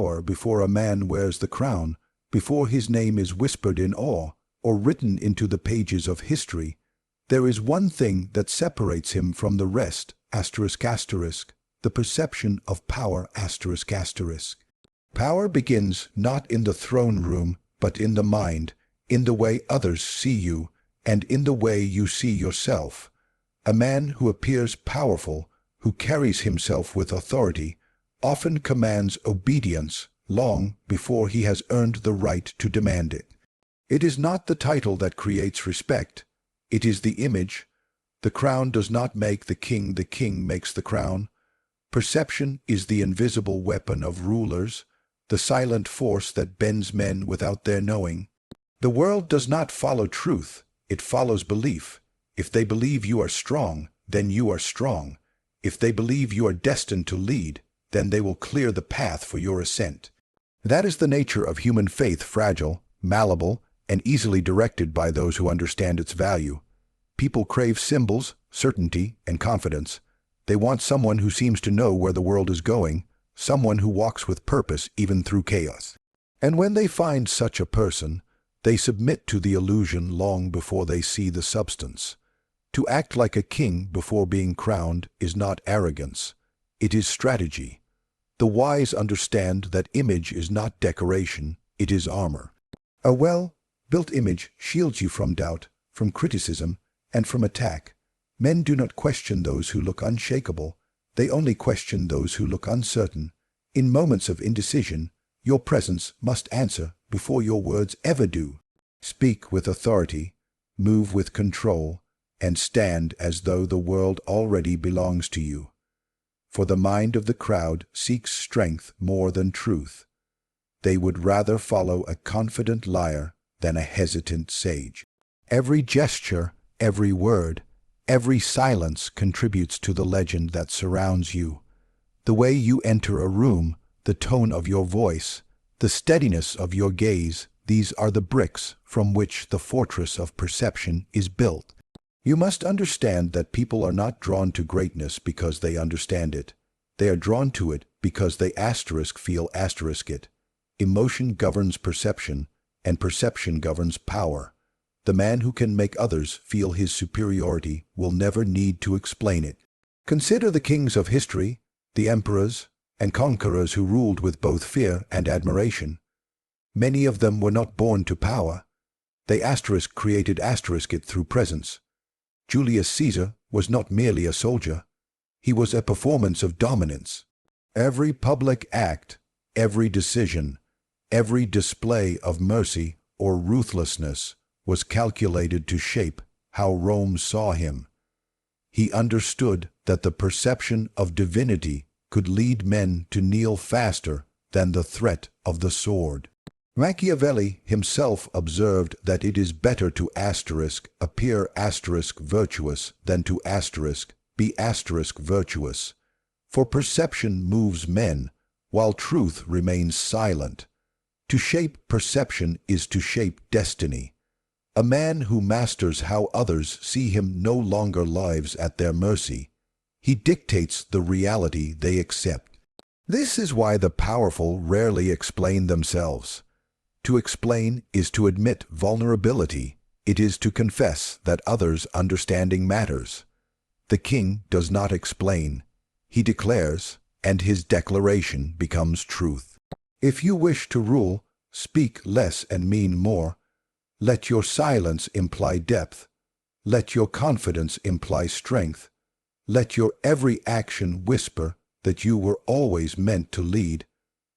Or before a man wears the crown, before his name is whispered in awe or written into the pages of history, there is one thing that separates him from the rest, the perception of power, Power begins not in the throne room, but in the mind, in the way others see you, and in the way you see yourself. A man who appears powerful, who carries himself with authority, often commands obedience long before he has earned the right to demand it. It is not the title that creates respect, it is the image. The crown does not make the king makes the crown. Perception is the invisible weapon of rulers, the silent force that bends men without their knowing. The world does not follow truth, it follows belief. If they believe you are strong, then you are strong. If they believe you are destined to lead, then they will clear the path for your ascent. That is the nature of human faith, fragile, malleable, and easily directed by those who understand its value. People crave symbols, certainty, and confidence. They want someone who seems to know where the world is going, someone who walks with purpose even through chaos. And when they find such a person, they submit to the illusion long before they see the substance. To act like a king before being crowned is not arrogance, it is strategy. The wise understand that image is not decoration, it is armor. A well-built image shields you from doubt, from criticism, and from attack. Men do not question those who look unshakable, they only question those who look uncertain. In moments of indecision, your presence must answer before your words ever do. Speak with authority, move with control, and stand as though the world already belongs to you. For the mind of the crowd seeks strength more than truth. They would rather follow a confident liar than a hesitant sage. Every gesture, every word, every silence contributes to the legend that surrounds you. The way you enter a room, the tone of your voice, the steadiness of your gaze, these are the bricks from which the fortress of perception is built. You must understand that people are not drawn to greatness because they understand it. They are drawn to it because they feel it. Emotion governs perception, and perception governs power. The man who can make others feel his superiority will never need to explain it. Consider the kings of history, the emperors and conquerors who ruled with both fear and admiration. Many of them were not born to power. They created it through presence. Julius Caesar was not merely a soldier. He was a performance of dominance. Every public act, every decision, every display of mercy or ruthlessness was calculated to shape how Rome saw him. He understood that the perception of divinity could lead men to kneel faster than the threat of the sword. Machiavelli himself observed that it is better to appear virtuous than to be virtuous, for perception moves men, while truth remains silent. To shape perception is to shape destiny. A man who masters how others see him no longer lives at their mercy. He dictates the reality they accept. This is why the powerful rarely explain themselves. To explain is to admit vulnerability. It is to confess that others' understanding matters. The king does not explain. He declares, and his declaration becomes truth. If you wish to rule, speak less and mean more. Let your silence imply depth. Let your confidence imply strength. Let your every action whisper that you were always meant to lead.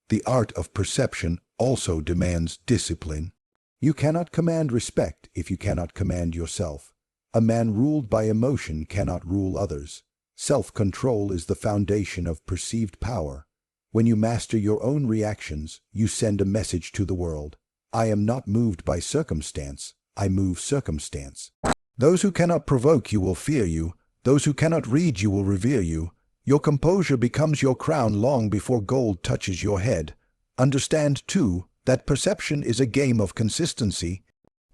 The art of perception also demands discipline. You cannot command respect if you cannot command yourself. A man ruled by emotion cannot rule others. Self-control is the foundation of perceived power. When you master your own reactions, you send a message to the world. I am not moved by circumstance, I move circumstance. Those who cannot provoke you will fear you. Those who cannot read you will revere you. Your composure becomes your crown long before gold touches your head. Understand, too, that perception is a game of consistency.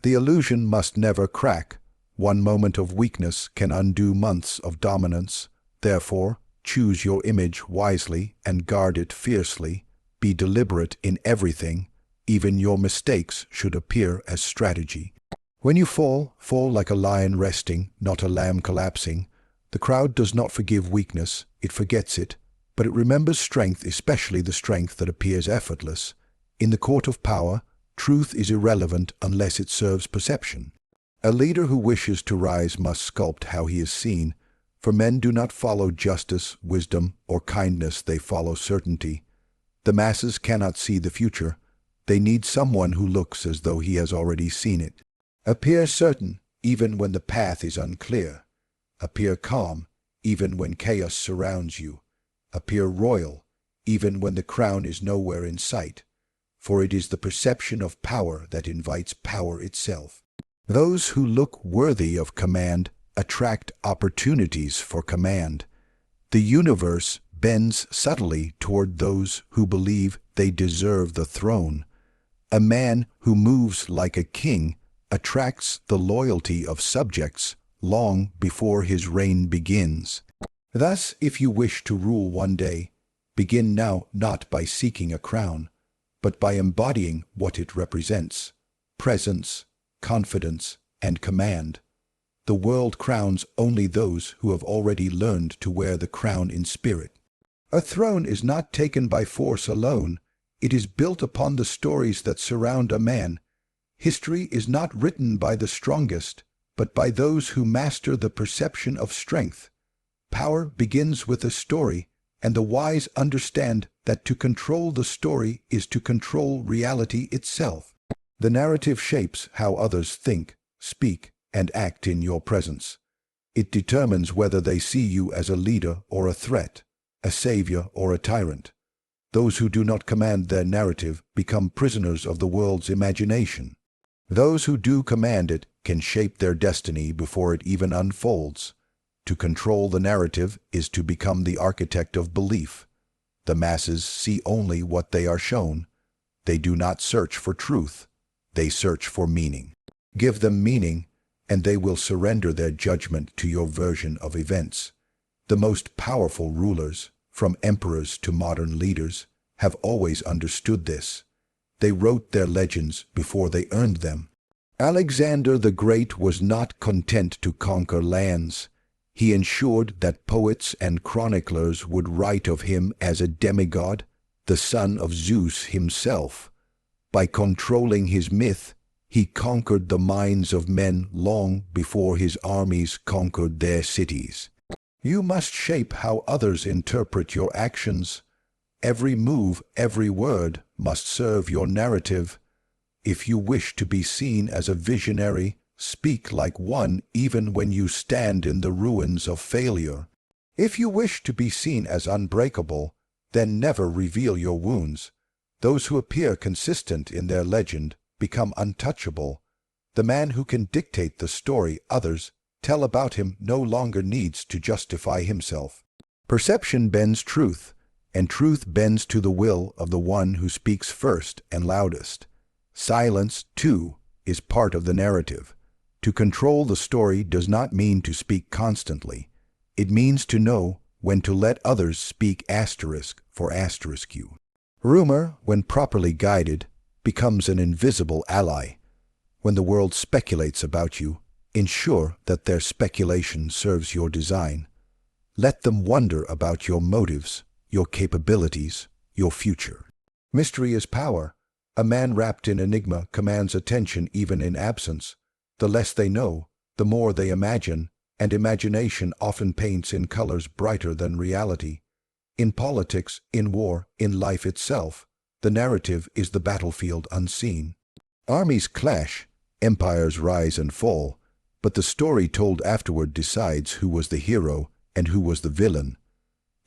The illusion must never crack. One moment of weakness can undo months of dominance. Therefore, choose your image wisely and guard it fiercely. be deliberate in everything. Even your mistakes should appear as strategy. When you fall, fall like a lion resting, not a lamb collapsing. The crowd does not forgive weakness, it forgets it, but it remembers strength, especially the strength that appears effortless. In the court of power, truth is irrelevant unless it serves perception. A leader who wishes to rise must sculpt how he is seen, for men do not follow justice, wisdom, or kindness, they follow certainty. The masses cannot see the future. They need someone who looks as though he has already seen it. Appear certain, even when the path is unclear. Appear calm, even when chaos surrounds you. Appear royal, even when the crown is nowhere in sight. For it is the perception of power that invites power itself. Those who look worthy of command attract opportunities for command. The universe bends subtly toward those who believe they deserve the throne. A man who moves like a king attracts the loyalty of subjects long before his reign begins. Thus, if you wish to rule one day, begin now not by seeking a crown, but by embodying what it represents: presence, confidence, and command. The world crowns only those who have already learned to wear the crown in spirit. A throne is not taken by force alone. It is built upon the stories that surround a man. History is not written by the strongest, but by those who master the perception of strength. Power begins with a story, and the wise understand that to control the story is to control reality itself. The narrative shapes how others think, speak, and act in your presence. It determines whether they see you as a leader or a threat, a savior or a tyrant. Those who do not command their narrative become prisoners of the world's imagination. Those who do command it can shape their destiny before it even unfolds. To control the narrative is to become the architect of belief. The masses see only what they are shown. They do not search for truth. They search for meaning. Give them meaning, and they will surrender their judgment to your version of events. The most powerful rulers, from emperors to modern leaders, have always understood this. They wrote their legends before they earned them. Alexander the Great was not content to conquer lands. He ensured that poets and chroniclers would write of him as a demigod, the son of Zeus himself. By controlling his myth, he conquered the minds of men long before his armies conquered their cities. You must shape how others interpret your actions. Every move, every word must serve your narrative. If you wish to be seen as a visionary, speak like one even when you stand in the ruins of failure. If you wish to be seen as unbreakable, then never reveal your wounds. Those who appear consistent in their legend become untouchable. The man who can dictate the story others tell about him no longer needs to justify himself. Perception bends truth, and truth bends to the will of the one who speaks first and loudest. Silence, too, is part of the narrative. To control the story does not mean to speak constantly. It means to know when to let others speak asterisk for asterisk you. Rumor, when properly guided, becomes an invisible ally. When the world speculates about you, ensure that their speculation serves your design. Let them wonder about your motives, your capabilities, your future. Mystery is power. A man wrapped in enigma commands attention even in absence. The less they know, the more they imagine, and imagination often paints in colors brighter than reality. In politics, in war, in life itself, the narrative is the battlefield unseen. Armies clash, empires rise and fall, but the story told afterward decides who was the hero and who was the villain.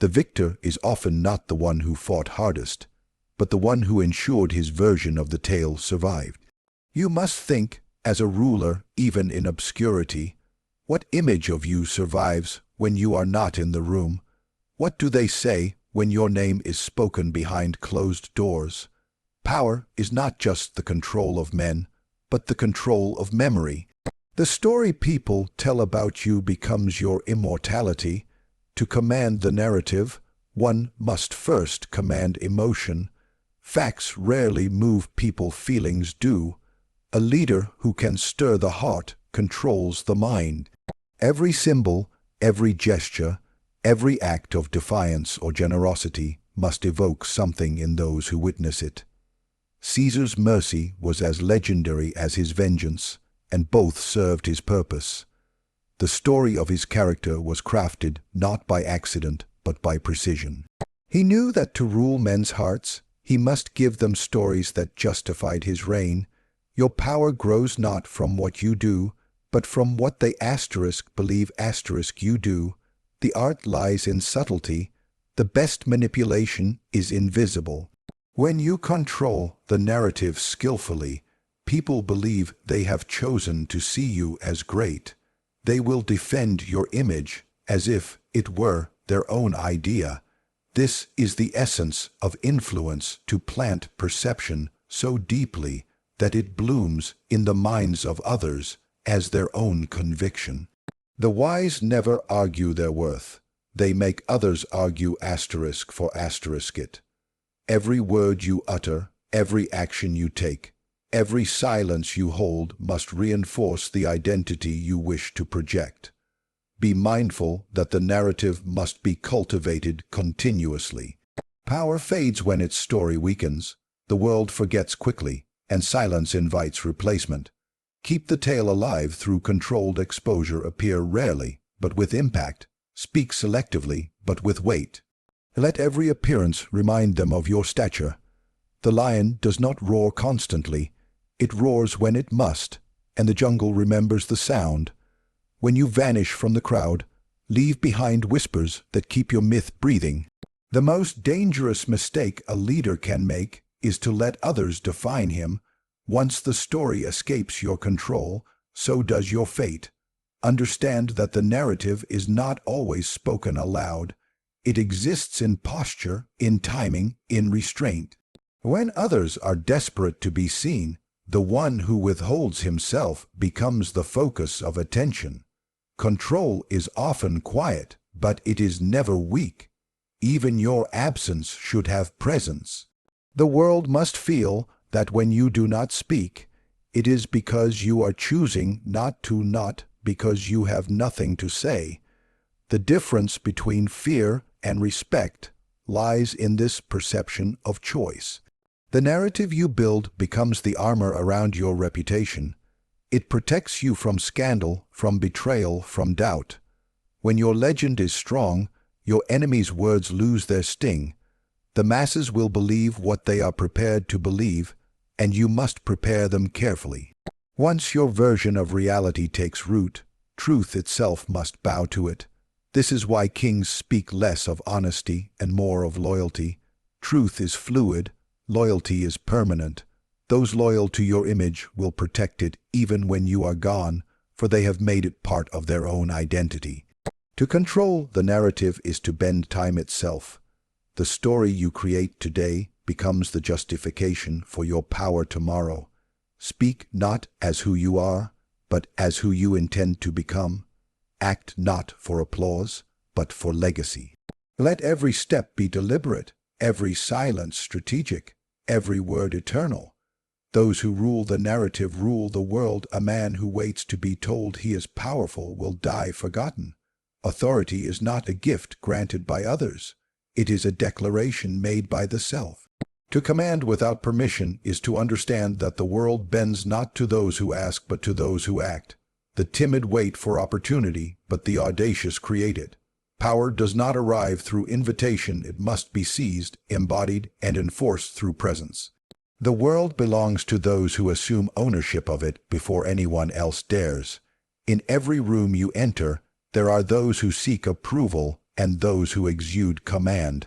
The victor is often not the one who fought hardest, but the one who ensured his version of the tale survived. You must think, as a ruler, even in obscurity, what image of you survives when you are not in the room? What do they say when your name is spoken behind closed doors? Power is not just the control of men, but the control of memory. The story people tell about you becomes your immortality. To command the narrative, one must first command emotion. Facts rarely move people, feelings do. A leader who can stir the heart controls the mind. Every symbol, every gesture, every act of defiance or generosity must evoke something in those who witness it. Caesar's mercy was as legendary as his vengeance, and both served his purpose. The story of his character was crafted not by accident, but by precision. He knew that to rule men's hearts, he must give them stories that justified his reign. Your power grows not from what you do, but from what they believe you do. The art lies in subtlety. The best manipulation is invisible. When you control the narrative skillfully, people believe they have chosen to see you as great. They will defend your image as if it were their own idea. This is the essence of influence, to plant perception so deeply that it blooms in the minds of others as their own conviction. The wise never argue their worth. They make others argue for it. Every word you utter, every action you take, every silence you hold must reinforce the identity you wish to project. Be mindful that the narrative must be cultivated continuously. Power fades when its story weakens. The world forgets quickly, and silence invites replacement. Keep the tale alive through controlled exposure. Appear rarely, but with impact. Speak selectively, but with weight. Let every appearance remind them of your stature. The lion does not roar constantly. It roars when it must, and the jungle remembers the sound. When you vanish from the crowd, leave behind whispers that keep your myth breathing. The most dangerous mistake a leader can make is to let others define him. Once the story escapes your control, so does your fate. Understand that the narrative is not always spoken aloud. It exists in posture, in timing, in restraint. When others are desperate to be seen, the one who withholds himself becomes the focus of attention. Control is often quiet, but it is never weak. Even your absence should have presence. The world must feel that when you do not speak, it is because you are choosing not to, not because you have nothing to say. The difference between fear and respect lies in this perception of choice. The narrative you build becomes the armor around your reputation. It protects you from scandal, from betrayal, from doubt. When your legend is strong, your enemies' words lose their sting. The masses will believe what they are prepared to believe, and you must prepare them carefully. Once your version of reality takes root, truth itself must bow to it. This is why kings speak less of honesty and more of loyalty. Truth is fluid, loyalty is permanent. Those loyal to your image will protect it even when you are gone, for they have made it part of their own identity. To control the narrative is to bend time itself. The story you create today becomes the justification for your power tomorrow. Speak not as who you are, but as who you intend to become. Act not for applause, but for legacy. Let every step be deliberate, every silence strategic, every word eternal. Those who rule the narrative rule the world. A man who waits to be told he is powerful will die forgotten. Authority is not a gift granted by others. It is a declaration made by the self. To command without permission is to understand that the world bends not to those who ask, but to those who act. The timid wait for opportunity, but the audacious create it. Power does not arrive through invitation. It must be seized, embodied, and enforced through presence. The world belongs to those who assume ownership of it before anyone else dares. In every room you enter, there are those who seek approval and those who exude command.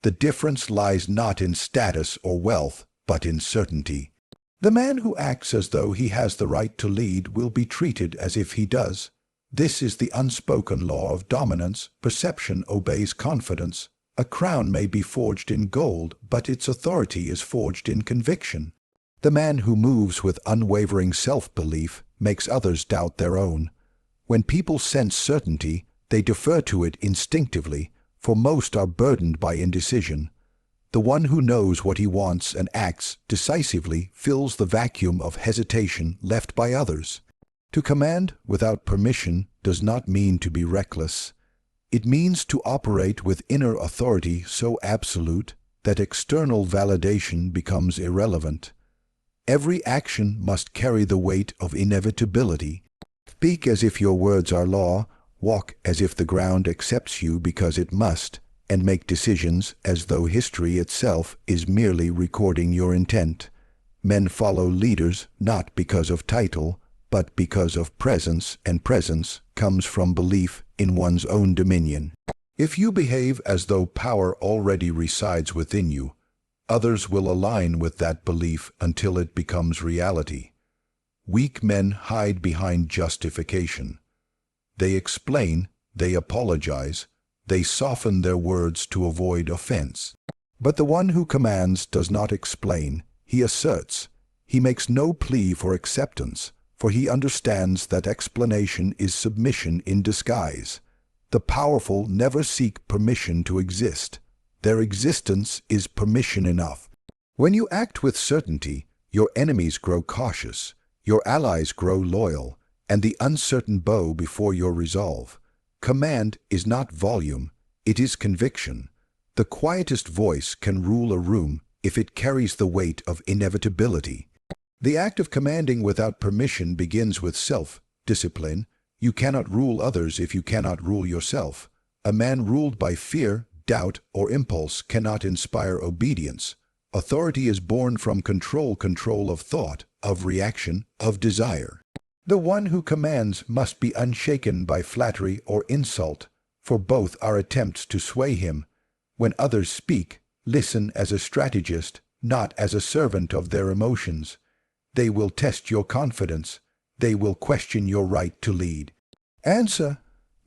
The difference lies not in status or wealth, but in certainty. The man who acts as though he has the right to lead will be treated as if he does. This is the unspoken law of dominance. Perception obeys confidence. A crown may be forged in gold, but its authority is forged in conviction. The man who moves with unwavering self-belief makes others doubt their own. When people sense certainty, they defer to it instinctively, for most are burdened by indecision. The one who knows what he wants and acts decisively fills the vacuum of hesitation left by others. To command without permission does not mean to be reckless. It means to operate with inner authority so absolute that external validation becomes irrelevant. Every action must carry the weight of inevitability. Speak as if your words are law, walk as if the ground accepts you because it must, and make decisions as though history itself is merely recording your intent. Men follow leaders not because of title, but because of presence, and presence comes from belief in one's own dominion. If you behave as though power already resides within you, others will align with that belief until it becomes reality. Weak men hide behind justification. They explain, they apologize, they soften their words to avoid offense. But the one who commands does not explain, he asserts. He makes no plea for acceptance, for he understands that explanation is submission in disguise. The powerful never seek permission to exist. Their existence is permission enough. When you act with certainty, your enemies grow cautious, your allies grow loyal, and the uncertain bow before your resolve. Command is not volume, it is conviction. The quietest voice can rule a room if it carries the weight of inevitability. The act of commanding without permission begins with self-discipline. You cannot rule others if you cannot rule yourself. A man ruled by fear, doubt, or impulse cannot inspire obedience. Authority is born from control of thought, of reaction, of desire. The one who commands must be unshaken by flattery or insult, for both are attempts to sway him. When others speak, listen as a strategist, not as a servant of their emotions. They will test your confidence. They will question your right to lead. Answer,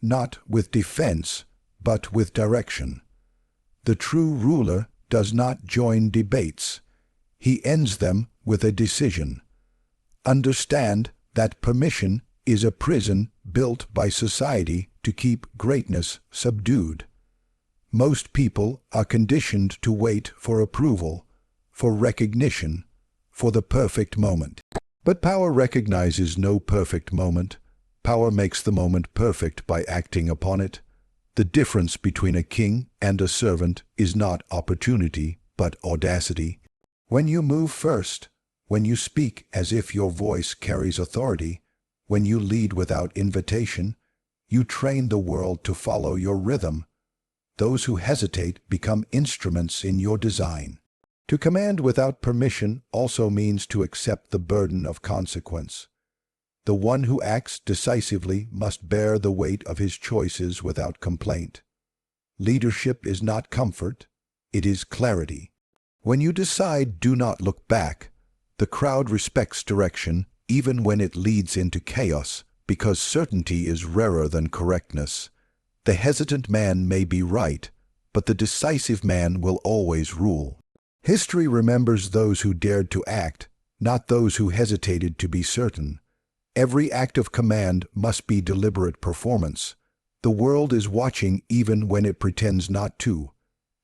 not with defense, but with direction. The true ruler does not join debates. He ends them with a decision. Understand that permission is a prison built by society to keep greatness subdued. Most people are conditioned to wait for approval, for recognition, for the perfect moment. But power recognizes no perfect moment. Power makes the moment perfect by acting upon it. The difference between a king and a servant is not opportunity, but audacity. When you move first, when you speak as if your voice carries authority, when you lead without invitation, you train the world to follow your rhythm. Those who hesitate become instruments in your design. To command without permission also means to accept the burden of consequence. The one who acts decisively must bear the weight of his choices without complaint. Leadership is not comfort, it is clarity. When you decide do not look back, the crowd respects direction even when it leads into chaos, because certainty is rarer than correctness. The hesitant man may be right, but the decisive man will always rule. History remembers those who dared to act, not those who hesitated to be certain. Every act of command must be deliberate performance. The world is watching even when it pretends not to.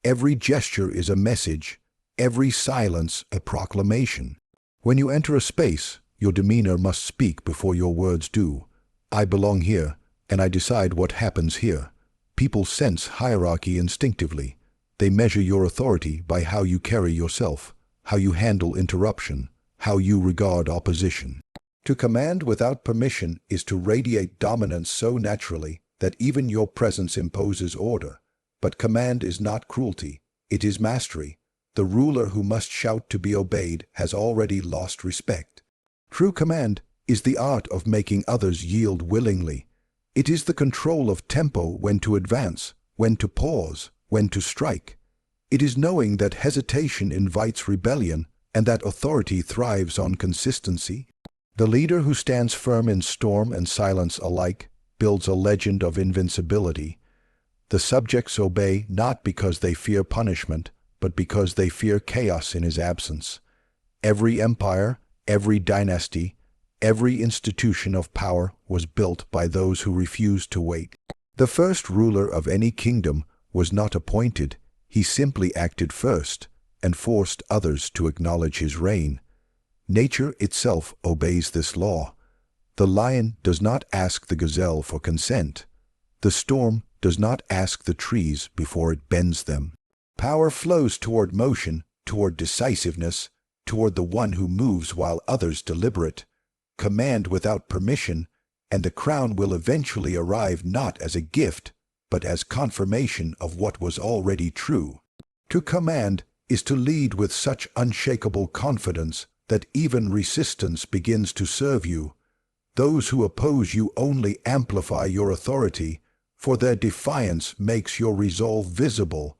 Every gesture is a message, every silence a proclamation. When you enter a space, your demeanor must speak before your words do. I belong here, and I decide what happens here. People sense hierarchy instinctively. They measure your authority by how you carry yourself, how you handle interruption, how you regard opposition. To command without permission is to radiate dominance so naturally that even your presence imposes order. But command is not cruelty, it is mastery. The ruler who must shout to be obeyed has already lost respect. True command is the art of making others yield willingly. It is the control of tempo, when to advance, when to pause, when to strike. It is knowing that hesitation invites rebellion and that authority thrives on consistency. The leader who stands firm in storm and silence alike builds a legend of invincibility. The subjects obey not because they fear punishment, but because they fear chaos in his absence. Every empire, every dynasty, every institution of power was built by those who refused to wait. The first ruler of any kingdom was not appointed, He simply acted first and forced others to acknowledge his reign. Nature itself obeys this law. The lion does not ask the gazelle for consent. The storm does not ask the trees before it bends them. Power flows toward motion, toward decisiveness, toward the one who moves while others deliberate. Command without permission, and the crown will eventually arrive not as a gift, but as confirmation of what was already true. To command is to lead with such unshakable confidence that even resistance begins to serve you. Those who oppose you only amplify your authority, for their defiance makes your resolve visible.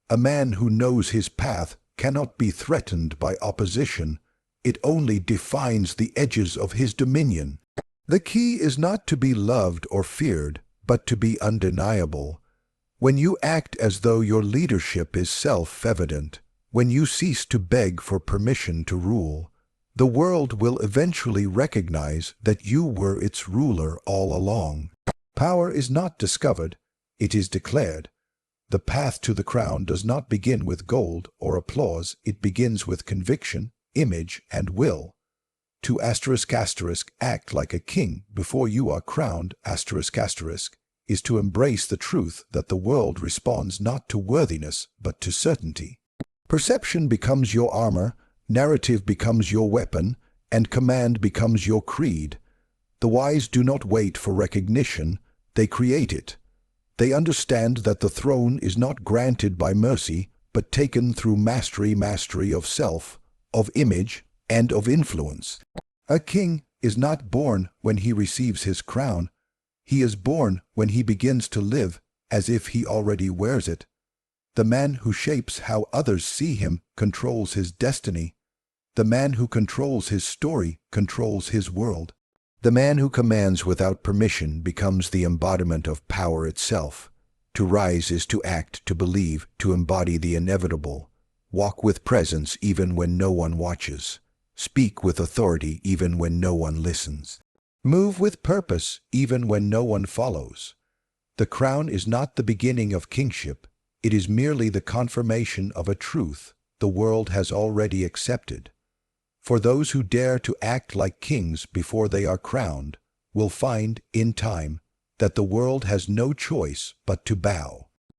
A man who knows his path cannot be threatened by opposition. It only defines the edges of his dominion. The key is not to be loved or feared, but to be undeniable. When you act as though your leadership is self-evident, when you cease to beg for permission to rule, the world will eventually recognize that you were its ruler all along. Power is not discovered, it is declared. The path to the crown does not begin with gold or applause, it begins with conviction, image, and will. To act like a king before you are crowned, is to embrace the truth that the world responds not to worthiness, but to certainty. Perception becomes your armor, narrative becomes your weapon, and command becomes your creed. The wise do not wait for recognition, they create it. They understand that the throne is not granted by mercy, but taken through mastery of self, of image, and of influence. A king is not born when he receives his crown. He is born when he begins to live as if he already wears it. The man who shapes how others see him controls his destiny. The man who controls his story controls his world. The man who commands without permission becomes the embodiment of power itself. To rise is to act, to believe, to embody the inevitable. Walk with presence even when no one watches. Speak with authority even when no one listens. Move with purpose even when no one follows. The crown is not the beginning of kingship. It is merely the confirmation of a truth the world has already accepted. For those who dare to act like kings before they are crowned will find, in time, that the world has no choice but to bow.